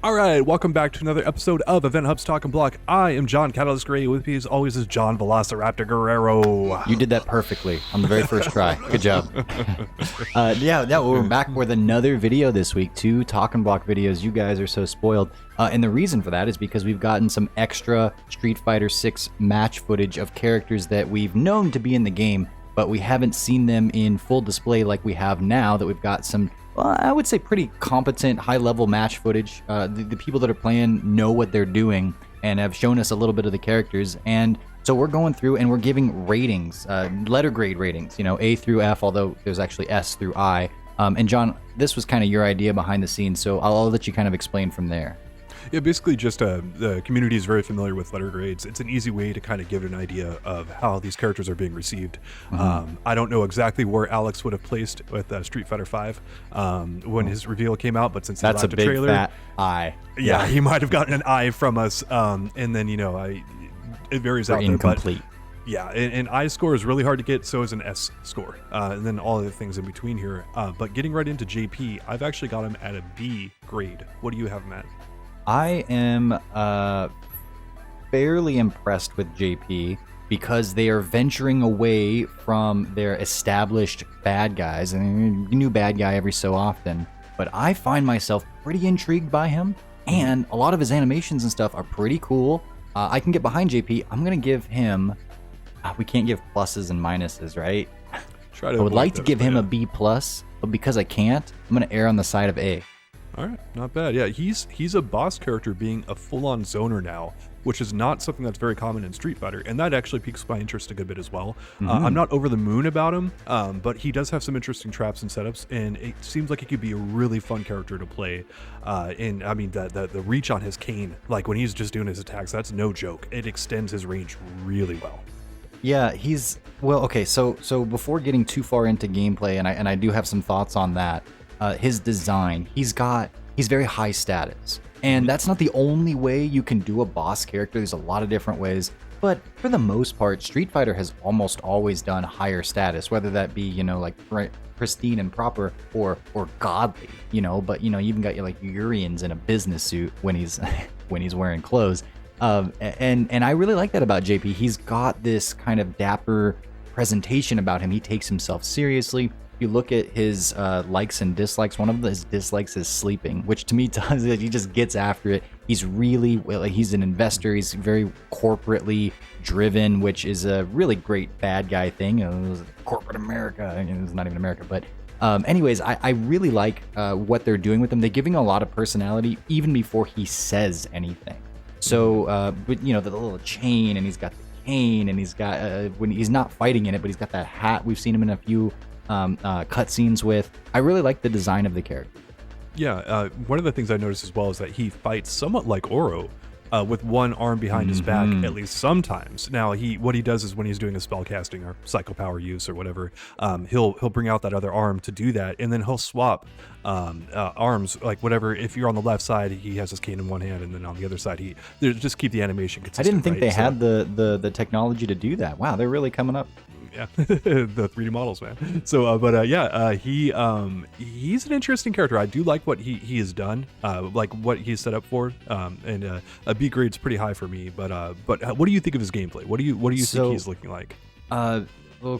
All right, welcome back to another episode of EventHubs Talking Block. I am John Catalyst Gray. With me as always is John Velociraptor Guerrero. You did that perfectly on the very first try. Good job. We're back with another video this week. 2 Talking Block videos. You guys are so spoiled. And the reason for that is because we've gotten some extra Street Fighter 6 match footage of characters that we've known to be in the game, but we haven't seen them in full display like we have now that we've got some, I would say, pretty competent, high-level match footage. The people that are playing know what they're doing and have shown us a little bit of the characters. And so we're going through and we're giving ratings, letter grade ratings, A through F, although there's actually S through I. And John, this was kind of your idea behind the scenes, so I'll let you kind of explain from there. Yeah, basically just the community is very familiar with letter grades. It's an easy way to kind of give an idea of how these characters are being received. Mm-hmm. I don't know exactly where Alex would have placed with Street Fighter V when his reveal came out, but since that's he a big trailer, fat I. Yeah, he might have gotten an I from us, and then it varies out there. Incomplete. But yeah, an I score is really hard to get, so is an S score, and then all the things in between here. But getting right into JP, I've actually got him at a B grade. What do you have him at? I am fairly impressed with JP because they are venturing away from their established bad guys. And a new bad guy every so often. But I find myself pretty intrigued by him. And a lot of his animations and stuff are pretty cool. I can get behind JP. I'm going to give him... we can't give pluses and minuses, right? I would like to give him a B+, but because I can't, I'm going to err on the side of A. All right, not bad. Yeah, he's a boss character being a full-on zoner now, which is not something that's very common in Street Fighter, and that actually piques my interest a good bit as well. Mm-hmm. I'm not over the moon about him, but he does have some interesting traps and setups, and it seems like he could be a really fun character to play. And I mean, the reach on his cane, like when he's just doing his attacks, that's no joke. It extends his range really well. Yeah, okay. So before getting too far into gameplay, and I do have some thoughts on that. His design, he's very high status, and that's not the only way you can do a boss character. There's a lot of different ways, but for the most part, Street Fighter has almost always done higher status, whether that be like pristine and proper or godly, but you even got like Urians in a business suit when he's wearing clothes, and I really like that about JP. He's got this kind of dapper presentation about him. He takes himself seriously. You look at his likes and dislikes. One of his dislikes is sleeping, which to me tells you that he just gets after it. He's he's an investor. He's very corporately driven, which is a really great bad guy thing. Corporate America. It's not even America, but anyways, I really like what they're doing with him. They're giving a lot of personality even before he says anything. So, but the little chain, and he's got the cane, and he's got when he's not fighting in it, but he's got that hat. We've seen him in a few cutscenes with. I really like the design of the character. Yeah, one of the things I noticed as well is that he fights somewhat like Oro, with one arm behind his back, at least sometimes. Now, what he does is when he's doing a spell casting or psycho power use or whatever, he'll bring out that other arm to do that, and then he'll swap arms, like whatever. If you're on the left side, he has his cane in one hand, and then on the other side, they just keep the animation consistent. I didn't think they had the technology to do that. Wow, they're really coming up. Yeah, the 3D models, man. So, he's an interesting character. I do like what he has done, like what he's set up for, and a B grade's pretty high for me. But what do you think of his gameplay? What do you think he's looking like?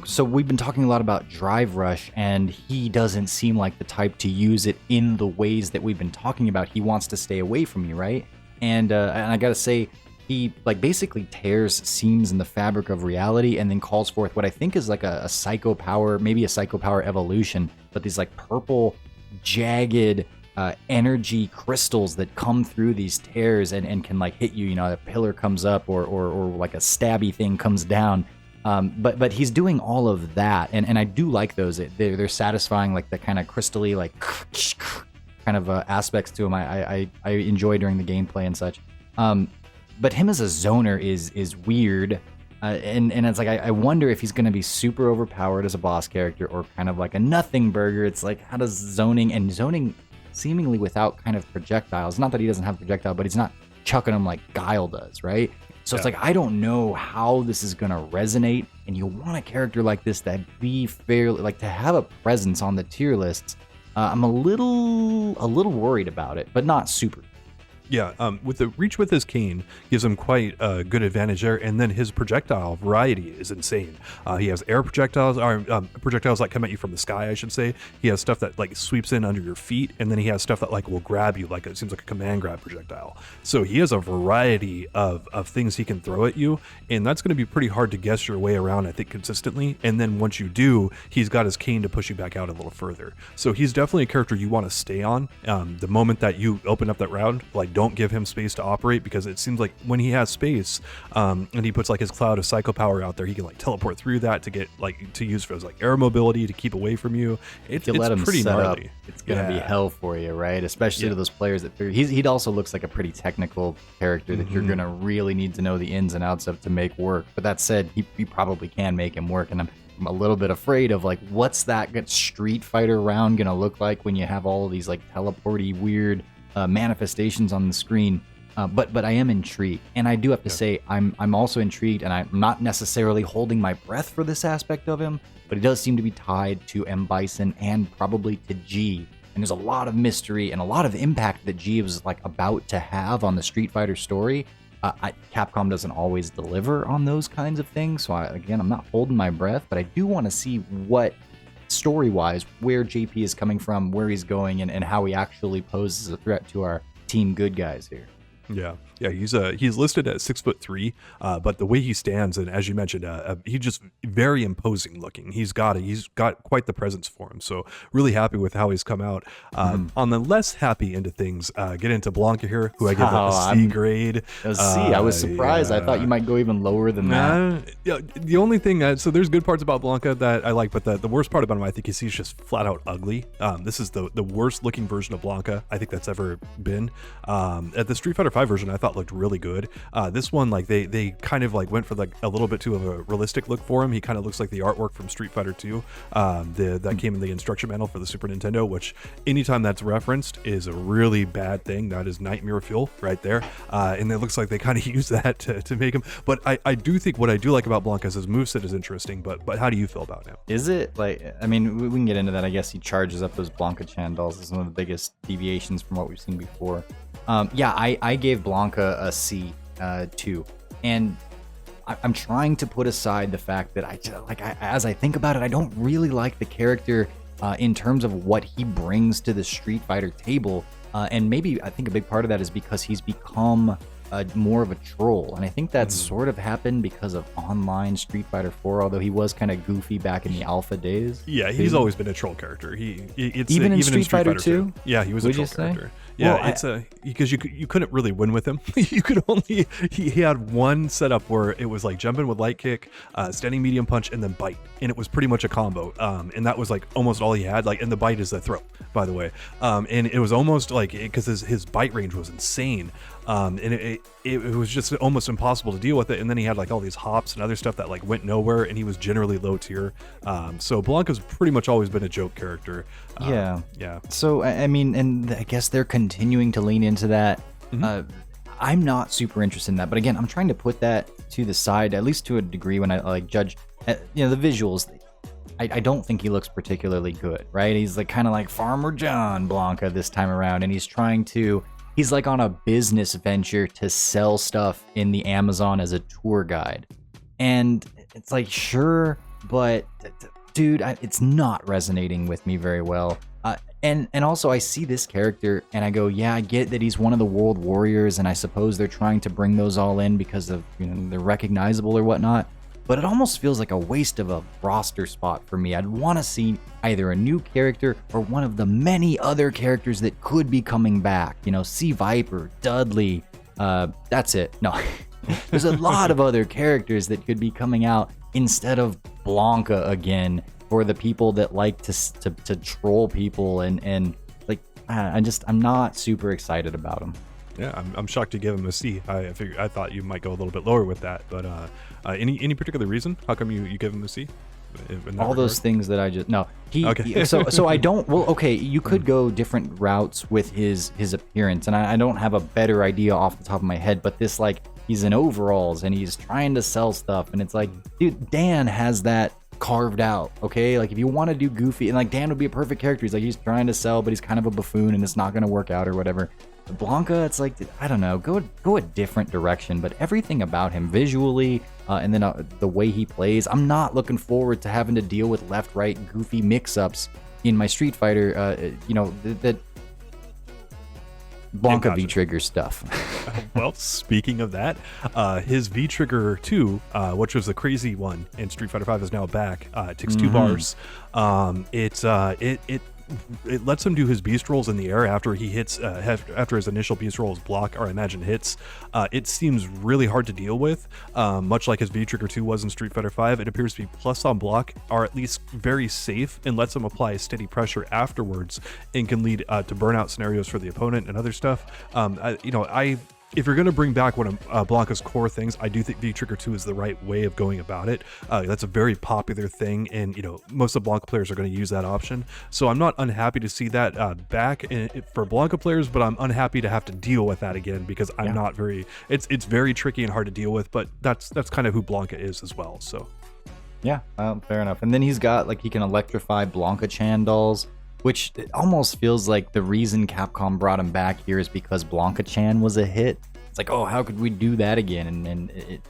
So we've been talking a lot about Drive Rush, and he doesn't seem like the type to use it in the ways that we've been talking about. He wants to stay away from you, right? And I gotta say, he basically tears seams in the fabric of reality and then calls forth what I think is like a psycho power, maybe a psycho power evolution, but these like purple, jagged energy crystals that come through these tears and can like hit you. A pillar comes up or like a stabby thing comes down. But he's doing all of that, and I do like those. They're satisfying, like the kind of crystally like kind of aspects to him. I enjoy during the gameplay and such. But him as a zoner is weird, and it's like I wonder if he's going to be super overpowered as a boss character or kind of like a nothing burger. It's like, how does zoning seemingly without kind of projectiles? Not that he doesn't have projectile, but he's not chucking them like Guile does, right? So It's like, I don't know how this is going to resonate, and you want a character like this that be fairly, like, to have a presence on the tier lists. I'm a little worried about it, but not super. Yeah, with the reach with his cane gives him quite a good advantage there, and then his projectile variety is insane. He has air projectiles, or projectiles that come at you from the sky, I should say. He has stuff that like sweeps in under your feet, and then he has stuff that like will grab you, like it seems like a command grab projectile. So he has a variety of things he can throw at you, and that's going to be pretty hard to guess your way around, I think, consistently. And then once you do, he's got his cane to push you back out a little further. So he's definitely a character you want to stay on. The moment that you open up that round, like, don't give him space to operate, because it seems like when he has space and he puts like his cloud of psycho power out there, he can like teleport through that to get like to use for his like air mobility to keep away from you. It's let him pretty set gnarly. Up, it's gonna be hell for you, right? Especially to those players that he also looks like a pretty technical character that you're gonna really need to know the ins and outs of to make work. But that said, he probably can make him work, and I'm a little bit afraid of like, what's that Street Fighter round gonna look like when you have all of these like teleporty weird manifestations on the screen. But I am intrigued, and I do have to say I'm also intrigued, and I'm not necessarily holding my breath for this aspect of him, but he does seem to be tied to M. Bison and probably to G. And there's a lot of mystery and a lot of impact that G was like about to have on the Street Fighter story. Capcom doesn't always deliver on those kinds of things, so I'm not holding my breath, but I do want to see what story-wise, where JP is coming from, where he's going, and how he actually poses a threat to our team good guys here. Yeah, he's listed at 6'3", but the way he stands, and as you mentioned, he's just very imposing looking. He's got quite the presence for him. So really happy with how he's come out. On the less happy end of things, get into Blanka here, who I give a C grade. A C. I was surprised. I thought you might go even lower than that. Yeah, the only thing, so there's good parts about Blanka that I like, but the worst part about him, I think, is he's just flat out ugly. This is the worst looking version of Blanka I think that's ever been. At the Street Fighter V version, I thought looked really good. This one, like they kind of like went for like a little bit too of a realistic look for him. He kind of looks like the artwork from Street Fighter 2 that came in the instruction manual for the Super Nintendo, which anytime that's referenced is a really bad thing. That is nightmare fuel right there. And it looks like they kind of use that to make him. But I do think what I do like about Blanka is his moveset is interesting, but how do you feel about him? Is it like, I mean, we can get into that. I guess he charges up those Blanka Chandals as one of the biggest deviations from what we've seen before. I gave Blanka a C too, and I'm trying to put aside the fact that as I think about it, I don't really like the character in terms of what he brings to the Street Fighter table, and maybe I think a big part of that is because he's become more of a troll, and I think that's sort of happened because of online Street Fighter 4, although he was kind of goofy back in the alpha days. Yeah, he's always been a troll character. Even in Street Fighter 2? Yeah, he was a troll character. Yeah, well, because you couldn't really win with him. You could only he had one setup where it was like jump in with light kick, standing medium punch, and then bite, and it was pretty much a combo. And that was like almost all he had. Like, and the bite is the throw, by the way. And it was almost like, because his bite range was insane. And it was just almost impossible to deal with it. And then he had like all these hops and other stuff that like went nowhere, and he was generally low tier. So Blanka's pretty much always been a joke character. Yeah. Yeah. So I mean, and I guess they're continuing to lean into that. I'm not super interested in that, but again, I'm trying to put that to the side, at least to a degree, when I like judge, the visuals. I don't think he looks particularly good, right? He's like kind of like Farmer John Blanka this time around, and he's like on a business venture to sell stuff in the Amazon as a tour guide. And it's like, sure, but dude, it's not resonating with me very well. And also I see this character and I go, yeah, I get that he's one of the World Warriors, and I suppose they're trying to bring those all in because of, they're recognizable or whatnot. But it almost feels like a waste of a roster spot for me. I'd want to see either a new character or one of the many other characters that could be coming back. C. Viper, Dudley, that's it. No, there's a lot of other characters that could be coming out instead of Blanka again, for the people that like to troll people and like, I'm not super excited about him. Yeah, I'm shocked to give him a C. I thought you might go a little bit lower with that, but any particular reason? How come you give him a C? All those things that I just okay. So I don't. Well, okay, you could go different routes with his appearance, and I don't have a better idea off the top of my head. But this, like, he's in overalls and he's trying to sell stuff, and it's like, dude, Dan has that carved out. Okay, like if you want to do goofy, and like Dan would be a perfect character. He's trying to sell, but he's kind of a buffoon, and it's not going to work out or whatever. Blanka, it's like, I don't know, go a different direction, but everything about him visually, and then the way he plays, I'm not looking forward to having to deal with left-right goofy mix-ups in my Street Fighter, that Blanka V-Trigger stuff. Well, speaking of that, his V-Trigger 2, which was the crazy one in Street Fighter 5, is now back. It takes 2 bars. It lets him do his beast rolls in the air after he hits, after his initial beast rolls block, or I imagine hits. It seems really hard to deal with, much like his V-Trigger 2 was in Street Fighter 5. It appears to be plus on block, or at least very safe, and lets him apply steady pressure afterwards, and can lead to burnout scenarios for the opponent and other stuff. If you're going to bring back one of Blanka's core things, I do think V-Trigger 2 is the right way of going about it. That's a very popular thing, and most of Blanka players are going to use that option. So I'm not unhappy to see that back for Blanka players, but I'm unhappy to have to deal with that again, because I'm not very. It's very tricky and hard to deal with, but that's kind of who Blanka is as well. So yeah, fair enough. And then he's got, like, he can electrify Blanka-chan dolls, which it almost feels like the reason Capcom brought him back here is because Blanka-chan was a hit. It's like, oh, how could we do that again? And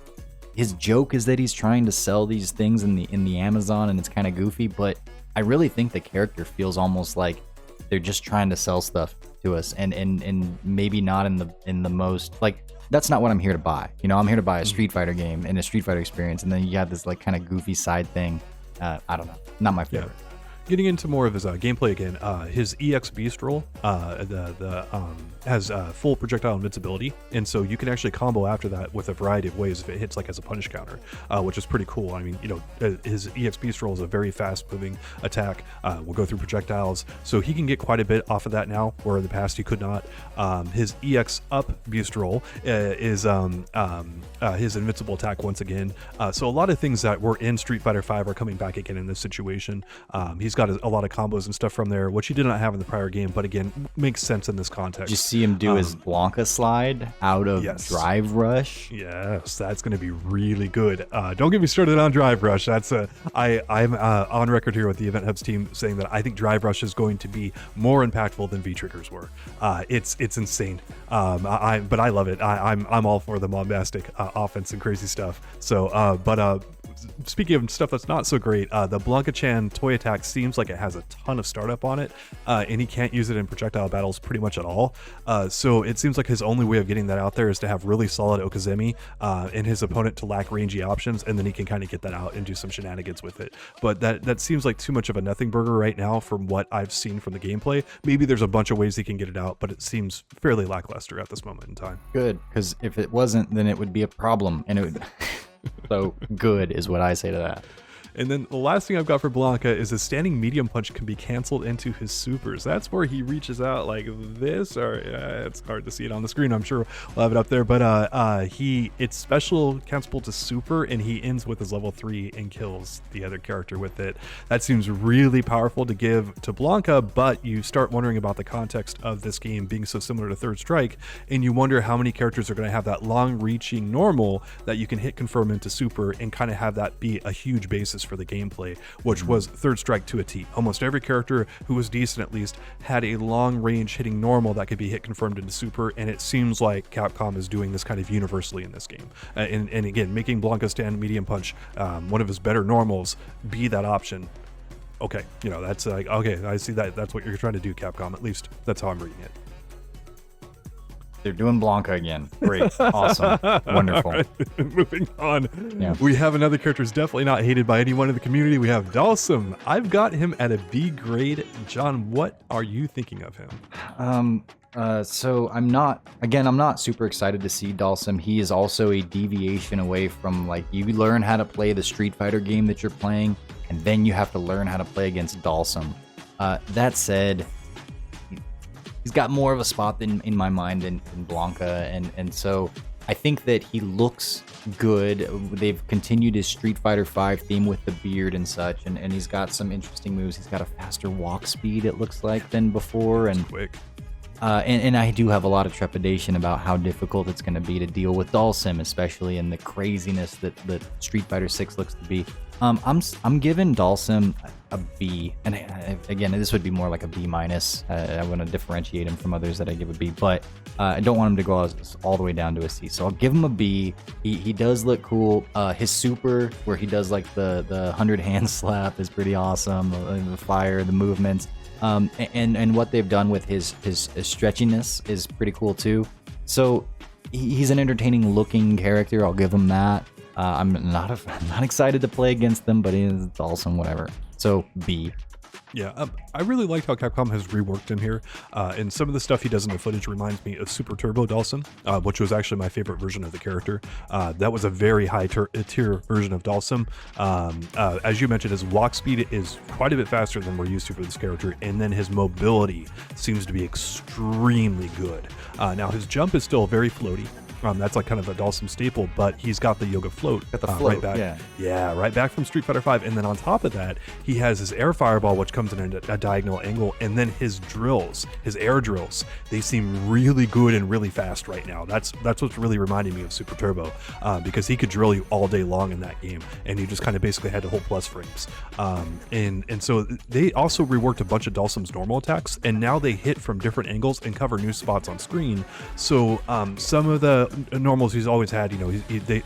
his joke is that he's trying to sell these things in the Amazon, and it's kind of goofy, but I really think the character feels almost like they're just trying to sell stuff to us, and maybe not in the most, like, that's not what I'm here to buy. I'm here to buy a Street Fighter game and a Street Fighter experience, and then you have this, like, kind of goofy side thing. I don't know, not my favorite. Yeah. Getting into more of his gameplay again, his EX Beast Roll has full projectile invincibility, and so you can actually combo after that with a variety of ways if it hits, like, as a punish counter, which is pretty cool. I mean, his EX Beast Roll is a very fast-moving attack. Will go through projectiles, so he can get quite a bit off of that now, where in the past he could not. His EX Up Beast Roll is his invincible attack once again. So a lot of things that were in Street Fighter 5 are coming back again in this situation. He's got a lot of combos and stuff from there, which he did not have in the prior game, but again, makes sense in this context. Did you see him do his Blanka slide out of Drive Rush? Yes, that's going to be really good. Don't get me started on Drive Rush. I'm on record here with the EventHubs team saying that I think Drive Rush is going to be more impactful than V-Triggers were. It's insane. But I love it. I'm all for the bombastic offense and crazy stuff. So, speaking of stuff that's not so great, the Blanka-chan toy attack seems like it has a ton of startup on it, and he can't use it in projectile battles pretty much at all. So it seems like his only way of getting that out there is to have really solid Okazemi and his opponent to lack rangy options, and then he can kind of get that out and do some shenanigans with it. But that seems like too much of a nothing burger right now from what I've seen from the gameplay. Maybe there's a bunch of ways he can get it out, but it seems fairly lackluster at this moment in time. Good, because if it wasn't, then it would be a problem, and it would... So good is what I say to that. And then the last thing I've got for Blanka is his standing medium punch can be canceled into his supers. That's where he reaches out like this, or it's hard to see it on the screen. I'm sure we'll have it up there, but it's special cancelable to super, and he ends with his level 3 and kills the other character with it. That seems really powerful to give to Blanka, but you start wondering about the context of this game being so similar to Third Strike, and you wonder how many characters are going to have that long-reaching normal that you can hit confirm into super and kind of have that be a huge basis for the gameplay, which was Third Strike to a T. Almost every character who was decent at least had a long range hitting normal that could be hit confirmed into super, and it seems like Capcom is doing this kind of universally in this game. And again, making Blanka stand medium punch, one of his better normals, be that option. Okay, that's like, okay, I see that. That's what you're trying to do, Capcom. At least that's how I'm reading it. They're doing Blanka again. Great. Awesome. Wonderful. Right. Moving on. Yeah. We have another character who's definitely not hated by anyone in the community. We have Dhalsim. I've got him at a B grade. John, what are you thinking of him? So I'm not super excited to see Dhalsim. He is also a deviation away from, like, you learn how to play the Street Fighter game that you're playing, and then you have to learn how to play against Dhalsim. That said, he's got more of a spot in my mind in Blanka, and so I think that he looks good. They've continued his Street Fighter 5 theme with the beard and such, and he's got some interesting moves. He's got a faster walk speed, it looks like, than before, and quick. And I do have a lot of trepidation about how difficult it's going to be to deal with Dhalsim, especially in the craziness that Street Fighter 6 looks to be. I'm giving Dhalsim a B, and again, this would be more like a B minus. I want to differentiate him from others that I give a B, but I don't want him to go all the way down to a C. So I'll give him a B. He does look cool. His super, where he does like the 100 hand slap, is pretty awesome. The fire, the movements, and what they've done with his stretchiness is pretty cool too. So he's an entertaining looking character. I'll give him that. I'm not excited to play against them, but it's awesome, whatever. So B. Yeah, I really liked how Capcom has reworked him here, and some of the stuff he does in the footage reminds me of Super Turbo Dhalsim, which was actually my favorite version of the character. That was a very high tier version of Dhalsim. As you mentioned, his walk speed is quite a bit faster than we're used to for this character, and then his mobility seems to be extremely good. Now his jump is still very floaty. That's like kind of a Dhalsim staple, but he's got the yoga float, Got the float, right back. yeah. Right back from Street Fighter V. And then on top of that, he has his air fireball, which comes in a diagonal angle, and then his drills, his air drills, they seem really good and really fast right now. That's what's really reminding me of Super Turbo, because he could drill you all day long in that game, and you just kind of basically had to hold plus frames. And so they also reworked a bunch of Dhalsim's normal attacks, and now they hit from different angles and cover new spots on screen. So some of the normals he's always had,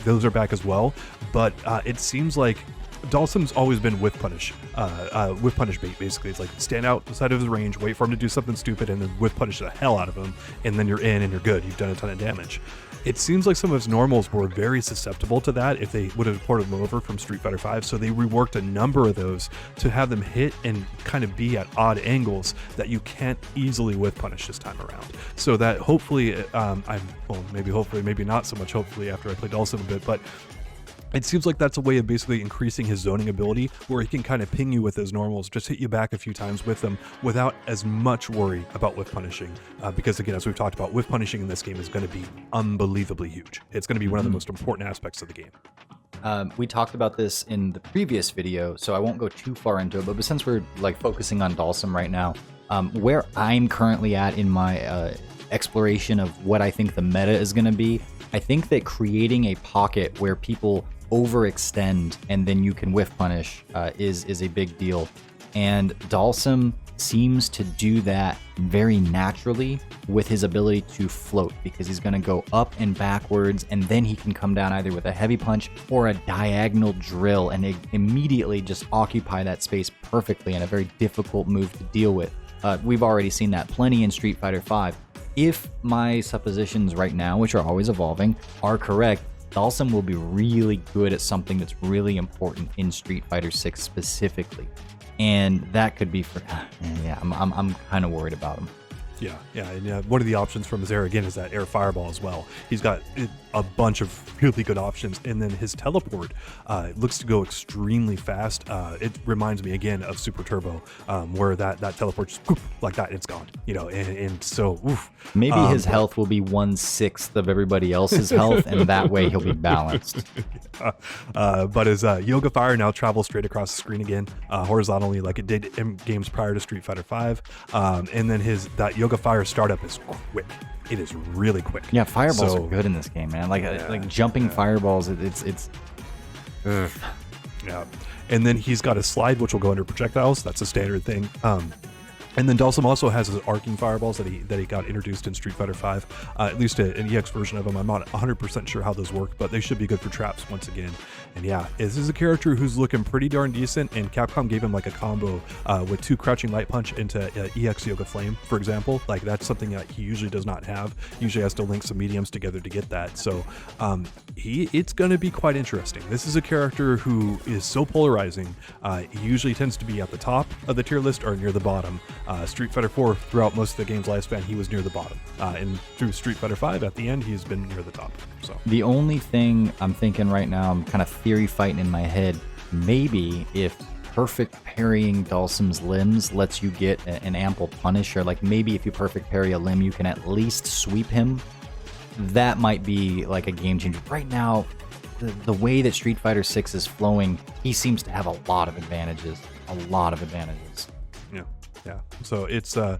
those are back as well, but it seems like Dhalsim's always been whiff punish bait. Basically, it's like stand outside of his range, wait for him to do something stupid, and then whiff punish the hell out of him, and then you're in and you're good. You've done a ton of damage. It seems like some of his normals were very susceptible to that if they would have ported them over from Street Fighter V, so they reworked a number of those to have them hit and kind of be at odd angles that you can't easily whiff punish this time around. So that hopefully, maybe not so much hopefully after I play Dhalsim a bit, but it seems like that's a way of basically increasing his zoning ability, where he can kind of ping you with his normals, just hit you back a few times with them without as much worry about whiff punishing. Because again, as we've talked about, whiff punishing in this game is going to be unbelievably huge. It's going to be one of the most important aspects of the game. We talked about this in the previous video, so I won't go too far into it, but since we're like focusing on Dhalsim right now, where I'm currently at in my exploration of what I think the meta is going to be, I think that creating a pocket where people overextend and then you can whiff punish is a big deal. And Dhalsim seems to do that very naturally with his ability to float, because he's going to go up and backwards, and then he can come down either with a heavy punch or a diagonal drill and immediately just occupy that space perfectly, and a very difficult move to deal with. We've already seen that plenty in Street Fighter V. If my suppositions right now, which are always evolving, are correct, Dhalsim will be really good at something that's really important in Street Fighter 6 specifically, and that could be for I'm kind of worried about him. Yeah, and one of the options from his air again is that air fireball as well. He's got a bunch of really good options, and then his teleport looks to go extremely fast. It reminds me again of Super Turbo, where that teleport just poof, like that, and it's gone. And so maybe his health will be 1/6 of everybody else's health, and that way he'll be balanced. But his Yoga Fire now travels straight across the screen again, horizontally, like it did in games prior to Street Fighter V. And then that Yoga Fire startup is quick. It is really quick. Yeah, fireballs are good in this game, man. Like jumping fireballs, it's Yeah. And then he's got a slide, which will go under projectiles. That's a standard thing. And then Dhalsim also has his arcing fireballs that he got introduced in Street Fighter V, at least an EX version of them. I'm not 100% sure how those work, but they should be good for traps once again. And yeah, this is a character who's looking pretty darn decent, and Capcom gave him like a combo with 2 Crouching Light Punch into EX Yoga Flame, for example. Like that's something that he usually does not have. He usually has to link some mediums together to get that. So it's going to be quite interesting. This is a character who is so polarizing. He usually tends to be at the top of the tier list or near the bottom. Street Fighter 4, throughout most of the game's lifespan, he was near the bottom. And through Street Fighter 5, at the end, he's been near the top. So the only thing I'm thinking right now, I'm kind of theory fighting in my head, maybe if perfect parrying Dhalsim's limbs lets you get an ample punish, or like maybe if you perfect parry a limb, you can at least sweep him. That might be like a game changer. Right now, the way that Street Fighter 6 is flowing, he seems to have a lot of advantages. Yeah. Yeah. So it's the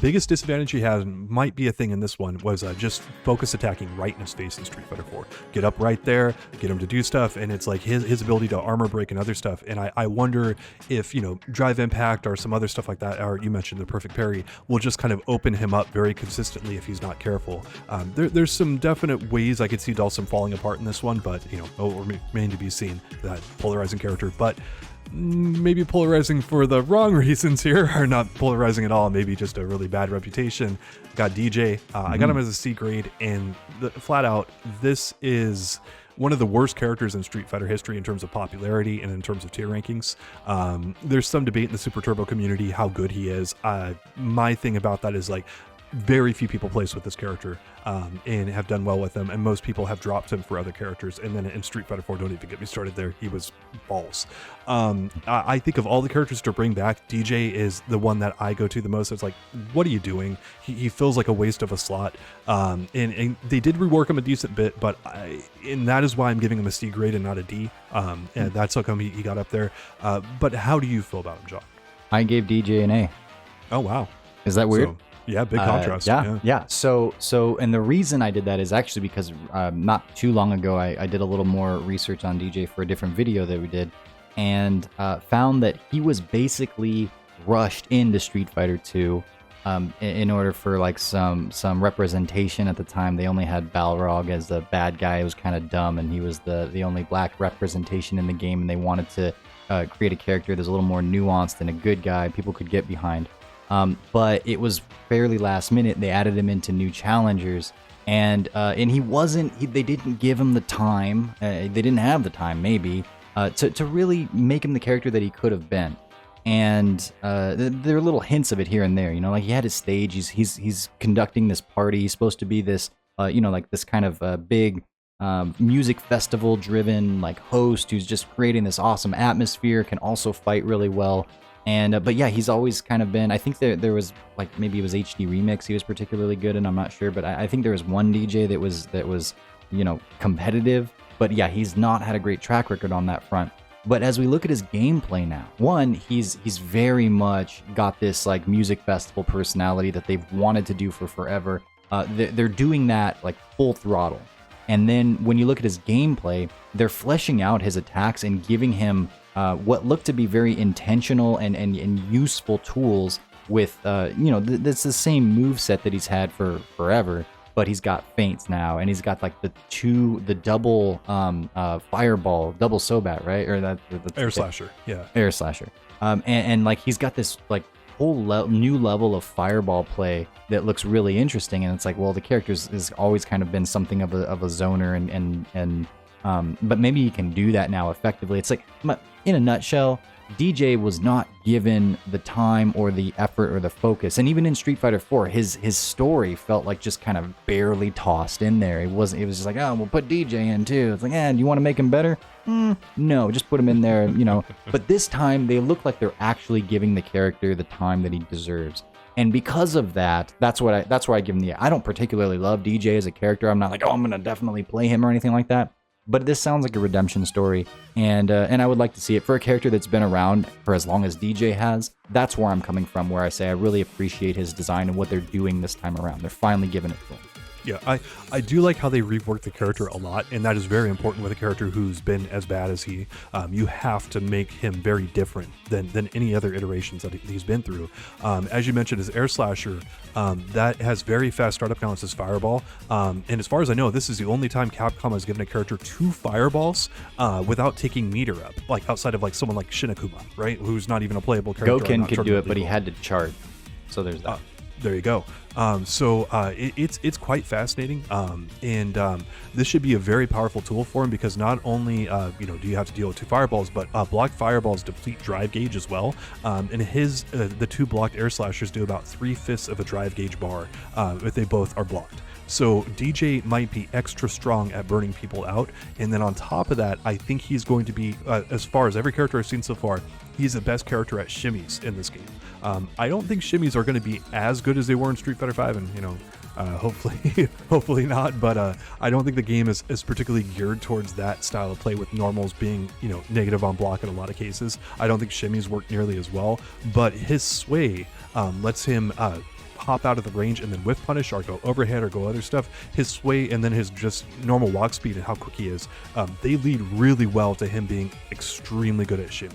biggest disadvantage he has, and might be a thing in this one, was just focus attacking right in his face in Street Fighter 4. Get up right there, get him to do stuff, and it's like his ability to armor break and other stuff. And I wonder if, drive impact or some other stuff like that, or you mentioned the perfect parry, will just kind of open him up very consistently if he's not careful. There's some definite ways I could see Dhalsim falling apart in this one, but it will remain to be seen, that polarizing character. But maybe polarizing for the wrong reasons here, or not polarizing at all, maybe just a really bad reputation. Got DJ. I got him as a C grade, and flat out, this is one of the worst characters in Street Fighter history in terms of popularity and in terms of tier rankings. There's some debate in the Super Turbo community how good he is. My thing about that is, like, very few people place with this character and have done well with him, and most people have dropped him for other characters. And then in Street Fighter 4, don't even get me started there, he was balls. I think of all the characters to bring back, DJ is the one that I go to the most. It's like, what are you doing? He feels like a waste of a slot, and they did rework him a decent bit, but and that is why I'm giving him a C grade and not a D, and that's how come he got up there. But how do you feel about him, John? I gave DJ an A. Oh, wow. Is that weird? Yeah, big contrast. Yeah. So, and the reason I did that is actually because not too long ago, I did a little more research on DJ for a different video that we did, and found that he was basically rushed into Street Fighter 2 in order for like some representation. At the time, they only had Balrog as the bad guy. It was kind of dumb, and he was the only black representation in the game, and they wanted to create a character that's a little more nuanced and a good guy people could get behind. But it was fairly last minute. They added him into new challengers, and he wasn't. They didn't give him the time. They didn't have the time, maybe, to really make him the character that he could have been. And there are little hints of it here and there. Like he had his stage. He's conducting this party. He's supposed to be this, like this kind of big music festival driven like host who's just creating this awesome atmosphere. Can also fight really well. And but yeah, he's always kind of been. I think there was like maybe it was HD Remix he was particularly good in. I'm not sure, but I think there was one DJ that was competitive. But yeah, he's not had a great track record on that front. But as we look at his gameplay now, one, he's very much got this like music festival personality that they've wanted to do for forever. They're doing that like full throttle. And then when you look at his gameplay, they're fleshing out his attacks and giving him what look to be very intentional and useful tools with, that's the same moveset that he's had for forever, but he's got feints now, and he's got like the double fireball, double Sobat, right? Or that's Air Slasher, yeah. Air Slasher. And like he's got this like whole new level of fireball play that looks really interesting, and it's like, well, the character has always kind of been something of a zoner, and but maybe he can do that now effectively. It's like, in a nutshell, DJ was not given the time or the effort or the focus. And even in Street Fighter 4, his story felt like just kind of barely tossed in there. It was just like, oh, we'll put DJ in too. It's like, do you want to make him better? No, just put him in there, But this time, they look like they're actually giving the character the time that he deserves. And because of that, that's why I give him the. I don't particularly love DJ as a character. I'm not like, I'm gonna definitely play him or anything like that. But this sounds like a redemption story, and I would like to see it for a character that's been around for as long as DJ has. That's where I'm coming from, where I say I really appreciate his design and what they're doing this time around. They're finally giving it to him. Yeah, I do like how they rework the character a lot, and that is very important with a character who's been as bad as he. You have to make him very different than any other iterations that he's been through. As you mentioned, his Air Slasher, that has very fast startup counts as Fireball. And as far as I know, this is the only time Capcom has given a character 2 fireballs without taking meter up, like outside of like someone like Shinakuma, right? Who's not even a playable character. Goken could do it, but he had to chart. So there's that. There you go. It's quite fascinating, and this should be a very powerful tool for him, because not only do you have to deal with 2 fireballs, but blocked fireballs deplete drive gauge as well. And the 2 blocked Air Slashers do about 3/5 of a drive gauge bar if they both are blocked. So DJ might be extra strong at burning people out, and then on top of that, I think he's going to be, as far as every character I've seen so far, he's the best character at shimmies in this game. I don't think shimmies are going to be as good as they were in Street Fighter 5, and Hopefully, hopefully not. But I don't think the game is particularly geared towards that style of play, with normals being, negative on block in a lot of cases. I don't think shimmies work nearly as well. But his sway lets him hop out of the range and then whiff punish or go overhead or go other stuff. His sway and then his just normal walk speed and how quick he is, they lead really well to him being extremely good at shimmy.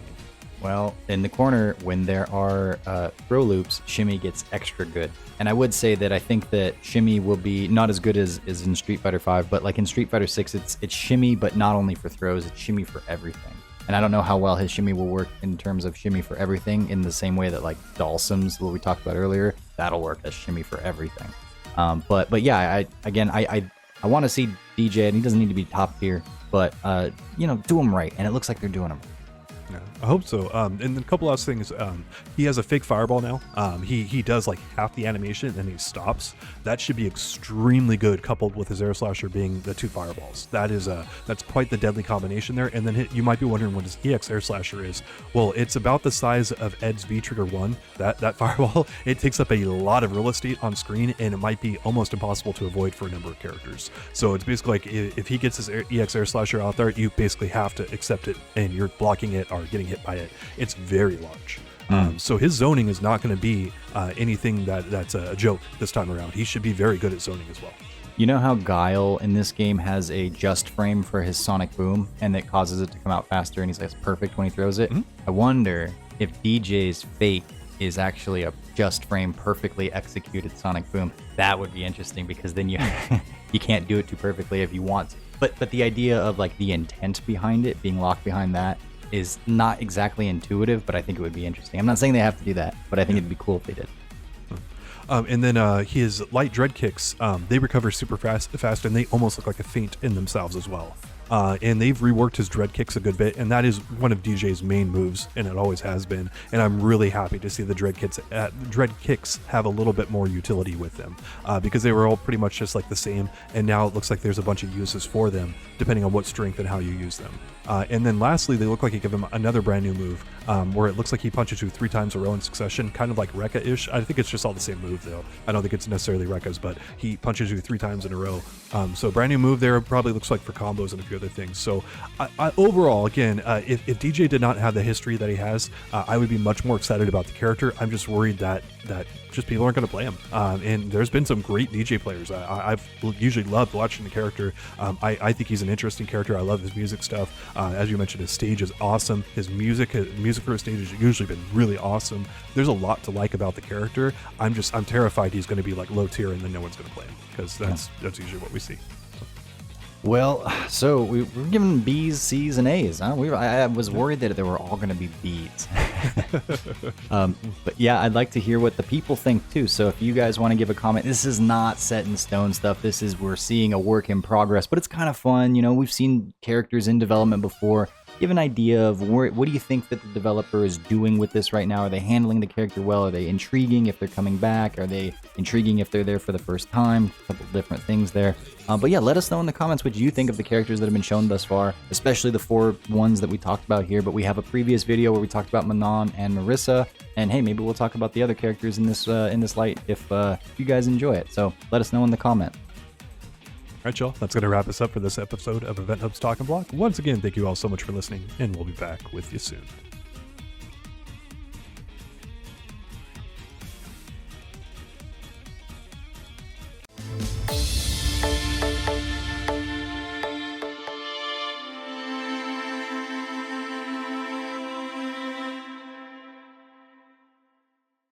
Well, in the corner, when there are throw loops, shimmy gets extra good. And I would say that I think that shimmy will be not as good as in Street Fighter 5, but like in Street Fighter 6, it's shimmy, but not only for throws, it's shimmy for everything. And I don't know how well his shimmy will work in terms of shimmy for everything, in the same way that like Dhalsim's, what we talked about earlier, that'll work as shimmy for everything. But yeah, I want to see DJ, and he doesn't need to be top tier, but do him right, and it looks like they're doing him right. Yeah, I hope so. And then a couple last things. He has a fake fireball now. He does like half the animation and then he stops. That should be extremely good, coupled with his air slasher being the 2 fireballs. That's quite the deadly combination there. And then you might be wondering what his EX air slasher is. Well, it's about the size of Ed's V Trigger 1. That fireball, it takes up a lot of real estate on screen, and it might be almost impossible to avoid for a number of characters. So it's basically like if he gets his EX air slasher out there, you basically have to accept it, and you're blocking it or getting hit by it. It's very large. So his zoning is not going to be anything that's a joke this time around. He should be very good at zoning as well. You know how Guile in this game has a just frame for his sonic boom, and that causes it to come out faster, and he's like perfect when he throws it? I wonder if DJ's fake is actually a just frame, perfectly executed sonic boom. That would be interesting, because then you you can't do it too perfectly if you want to. But the idea of like the intent behind it being locked behind that is not exactly intuitive, but I think it would be interesting. I'm not saying they have to do that, but I think it'd be cool if they did. And then his light dread kicks, they recover super fast, and they almost look like a feint in themselves as well. And they've reworked his dread kicks a good bit, and that is one of DJ's main moves, and it always has been. And I'm really happy to see the dread kicks have a little bit more utility with them, because they were all pretty much just like the same, and now it looks like there's a bunch of uses for them depending on what strength and how you use them. And then lastly, they look like you give him another brand new move, where it looks like he punches you 3 times in a row in succession, kind of like Rekka-ish. I think it's just all the same move though. I don't think it's necessarily Rekka's, but he punches you 3 times in a row. So brand new move there, probably looks like for combos and a few other things. So overall, again, if DJ did not have the history that he has, I would be much more excited about the character. I'm just worried that just people aren't going to play him. And there's been some great DJ players. I've usually loved watching the character. I think he's an interesting character. I love his music stuff. As you mentioned, his stage is awesome. His music for his stage has usually been really awesome. There's a lot to like about the character. I'm terrified he's going to be like low tier and then no one's going to play him, because that's usually what we see. Well, so we're giving B's, C's, and A's. Huh? I was worried that they were all going to be B's. But yeah, I'd like to hear what the people think too. So if you guys want to give a comment, this is not set in stone stuff. We're seeing a work in progress, but it's kind of fun. We've seen characters in development before. Give an idea of what do you think that the developer is doing with this right now? Are they handling the character well? Are they intriguing if they're coming back? Are they intriguing if they're there for the first time? A couple different things there. But yeah, let us know in the comments what you think of the characters that have been shown thus far, especially the 4 ones that we talked about here. But we have a previous video where we talked about Manon and Marisa, and hey, maybe we'll talk about the other characters in this light if you guys enjoy it. So let us know in the comment. All right, y'all, that's going to wrap us up for this episode of EventHubs Talk and Block. Once again, thank you all so much for listening, and we'll be back with you soon.